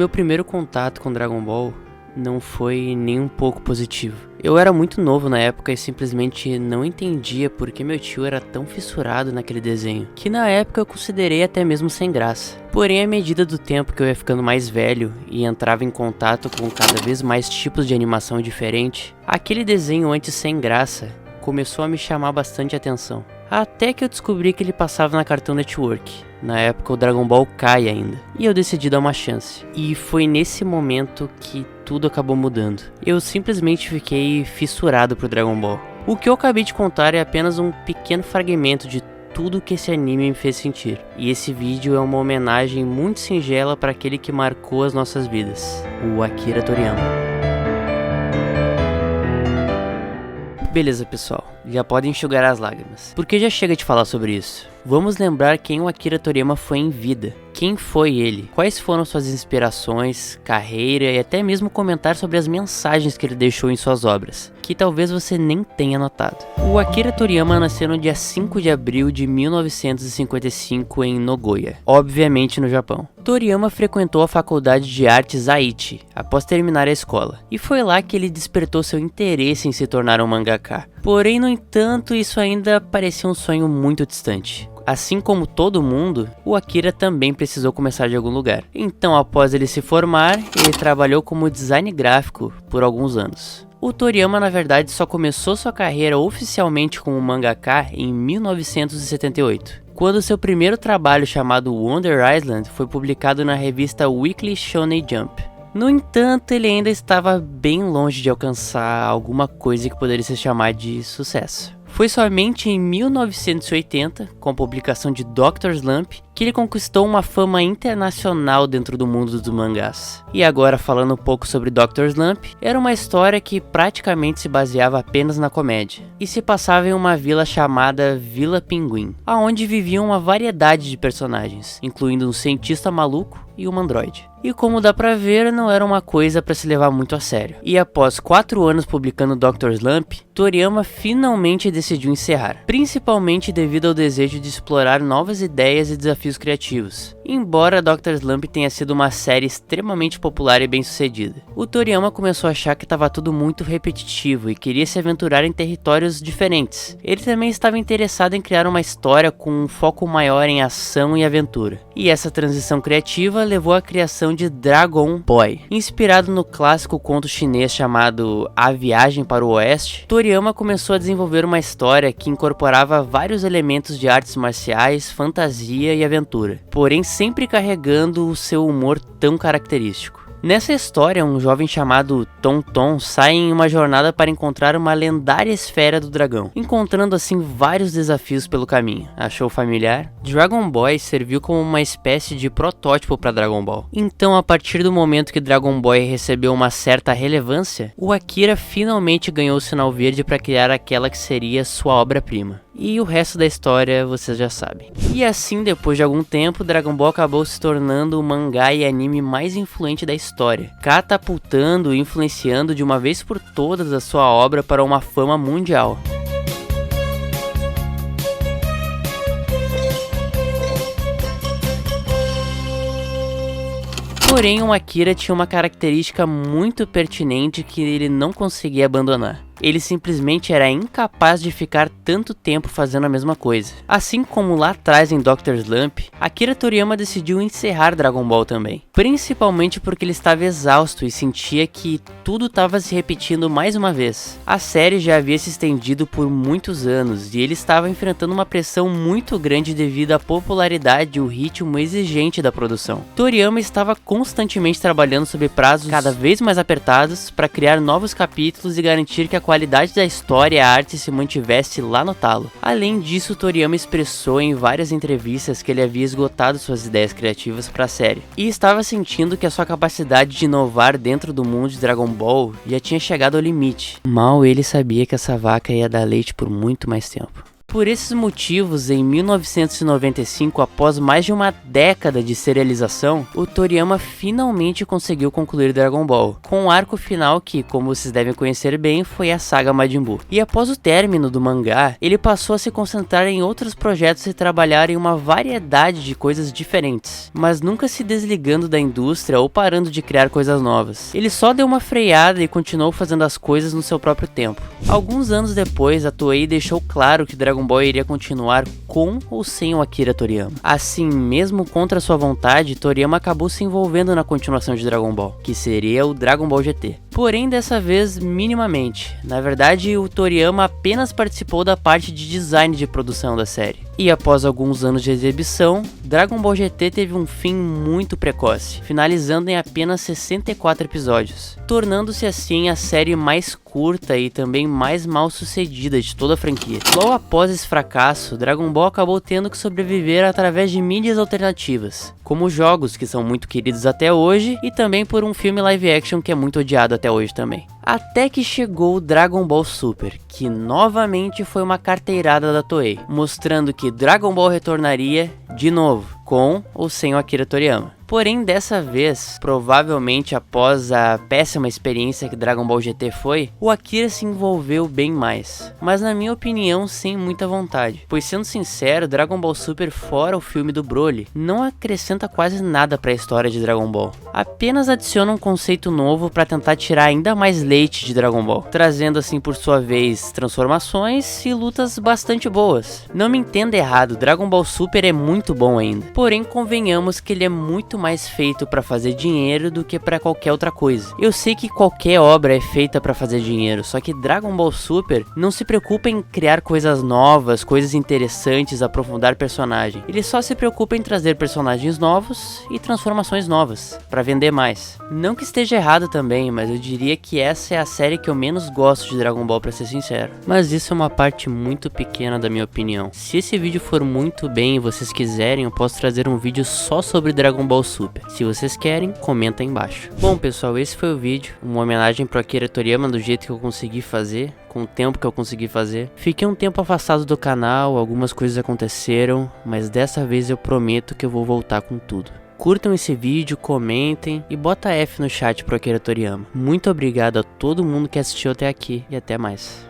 meu primeiro contato com Dragon Ball não foi nem um pouco positivo. Eu era muito novo na época e simplesmente não entendia por que meu tio era tão fissurado naquele desenho, que na época eu considerei até mesmo sem graça. Porém, à medida do tempo que eu ia ficando mais velho e entrava em contato com cada vez mais tipos de animação diferente, aquele desenho antes sem graça começou a me chamar bastante atenção. Até que eu descobri que ele passava na Cartoon Network. Na época o Dragon Ball Kai ainda. E eu decidi dar uma chance. E foi nesse momento que tudo acabou mudando. Eu simplesmente fiquei fissurado por Dragon Ball. O que eu acabei de contar é apenas um pequeno fragmento de tudo que esse anime me fez sentir. E esse vídeo é uma homenagem muito singela para aquele que marcou as nossas vidas, o Akira Toriyama. Beleza, pessoal, já podem enxugar as lágrimas, porque já chega de falar sobre isso. Vamos lembrar quem o Akira Toriyama foi em vida. Quem foi ele? Quais foram suas inspirações, carreira e até mesmo comentar sobre as mensagens que ele deixou em suas obras, que talvez você nem tenha notado. O Akira Toriyama nasceu no dia 5 de abril de 1955 em Nagoya, obviamente no Japão. Toriyama frequentou a faculdade de artes Aichi após terminar a escola, e foi lá que ele despertou seu interesse em se tornar um mangaka. Porém, no entanto, isso ainda parecia um sonho muito distante. Assim como todo mundo, o Akira também precisou começar de algum lugar. Então, após ele se formar, ele trabalhou como design gráfico por alguns anos. O Toriyama, na verdade, só começou sua carreira oficialmente como mangaka em 1978, quando seu primeiro trabalho chamado Wonder Island foi publicado na revista Weekly Shonen Jump. No entanto, ele ainda estava bem longe de alcançar alguma coisa que poderia se chamar de sucesso. Foi somente em 1980, com a publicação de Dr. Slump, que ele conquistou uma fama internacional dentro do mundo dos mangás. E agora, falando um pouco sobre Dr. Slump, era uma história que praticamente se baseava apenas na comédia, e se passava em uma vila chamada Vila Pinguim, onde viviam uma variedade de personagens, incluindo um cientista maluco e um androide. E como dá pra ver, não era uma coisa pra se levar muito a sério. E após 4 anos publicando Dr. Slump, Toriyama finalmente decidiu encerrar, principalmente devido ao desejo de explorar novas ideias e desafios criativos. Embora Dr. Slump tenha sido uma série extremamente popular e bem sucedida, o Toriyama começou a achar que estava tudo muito repetitivo e queria se aventurar em territórios diferentes. Ele também estava interessado em criar uma história com um foco maior em ação e aventura. E essa transição criativa levou à criação de Dragon Boy. Inspirado no clássico conto chinês chamado A Viagem para o Oeste, Toriyama começou a desenvolver uma história que incorporava vários elementos de artes marciais, fantasia e aventura, porém sempre carregando o seu humor tão característico. Nessa história, um jovem chamado Tonton sai em uma jornada para encontrar uma lendária esfera do dragão, encontrando assim vários desafios pelo caminho. Achou familiar? Dragon Boy serviu como uma espécie de protótipo para Dragon Ball. Então, a partir do momento que Dragon Boy recebeu uma certa relevância, o Akira finalmente ganhou o sinal verde para criar aquela que seria sua obra-prima. E o resto da história vocês já sabem. E assim, depois de algum tempo, Dragon Ball acabou se tornando o mangá e anime mais influente da história, catapultando e influenciando de uma vez por todas a sua obra para uma fama mundial. Porém, o Akira tinha uma característica muito pertinente que ele não conseguia abandonar. Ele simplesmente era incapaz de ficar tanto tempo fazendo a mesma coisa. Assim como lá atrás em Dr. Slump, Akira Toriyama decidiu encerrar Dragon Ball também. Principalmente porque ele estava exausto e sentia que tudo estava se repetindo mais uma vez. A série já havia se estendido por muitos anos e ele estava enfrentando uma pressão muito grande devido à popularidade e o ritmo exigente da produção. Toriyama estava constantemente trabalhando sob prazos cada vez mais apertados para criar novos capítulos e garantir que a qualidade da história e a arte se mantivesse lá no talo. Além disso, Toriyama expressou em várias entrevistas que ele havia esgotado suas ideias criativas para a série, e estava sentindo que a sua capacidade de inovar dentro do mundo de Dragon Ball já tinha chegado ao limite. Mal ele sabia que essa vaca ia dar leite por muito mais tempo. Por esses motivos, em 1995, após mais de uma década de serialização, o Toriyama finalmente conseguiu concluir Dragon Ball, com o arco final que, como vocês devem conhecer bem, foi a saga Majin Buu. E após o término do mangá, ele passou a se concentrar em outros projetos e trabalhar em uma variedade de coisas diferentes, mas nunca se desligando da indústria ou parando de criar coisas novas. Ele só deu uma freada e continuou fazendo as coisas no seu próprio tempo. Alguns anos depois, a Toei deixou claro que Dragon Ball iria continuar com ou sem o Akira Toriyama. Assim, mesmo contra sua vontade, Toriyama acabou se envolvendo na continuação de Dragon Ball, que seria o Dragon Ball GT. Porém, dessa vez, minimamente. Na verdade, o Toriyama apenas participou da parte de design de produção da série. E após alguns anos de exibição, Dragon Ball GT teve um fim muito precoce, finalizando em apenas 64 episódios, tornando-se assim a série mais curta e também mais mal sucedida de toda a franquia. Logo após esse fracasso, Dragon Ball acabou tendo que sobreviver através de mídias alternativas, como jogos que são muito queridos até hoje e também por um filme live action que é muito odiado até hoje também. Até que chegou o Dragon Ball Super, que novamente foi uma carteirada da Toei, mostrando que Dragon Ball retornaria de novo, com ou sem o Akira Toriyama. Porém, dessa vez, provavelmente após a péssima experiência que Dragon Ball GT foi, o Akira se envolveu bem mais, mas na minha opinião sem muita vontade, pois sendo sincero, Dragon Ball Super fora o filme do Broly não acrescenta quase nada para a história de Dragon Ball, apenas adiciona um conceito novo para tentar tirar ainda mais leite de Dragon Ball, trazendo assim por sua vez transformações e lutas bastante boas. Não me entenda errado, Dragon Ball Super é muito bom ainda, porém convenhamos que ele é muito mais feito para fazer dinheiro do que para qualquer outra coisa. Eu sei que qualquer obra é feita para fazer dinheiro, só que Dragon Ball Super não se preocupa em criar coisas novas, coisas interessantes, aprofundar personagem. Ele só se preocupa em trazer personagens novos e transformações novas, para vender mais. Não que esteja errado também, mas eu diria que essa é a série que eu menos gosto de Dragon Ball, para ser sincero. Mas isso é uma parte muito pequena da minha opinião. Se esse vídeo for muito bem e vocês quiserem, eu posso trazer um vídeo só sobre Dragon Ball Super. Se vocês querem, comenta aí embaixo. Bom pessoal, esse foi o vídeo, uma homenagem pro Akira Toriyama do jeito que eu consegui fazer, com o tempo que eu consegui fazer. Fiquei um tempo afastado do canal, algumas coisas aconteceram, mas dessa vez eu prometo que eu vou voltar com tudo. Curtam esse vídeo, comentem e bota F no chat pro Akira Toriyama. Muito obrigado a todo mundo que assistiu até aqui e até mais.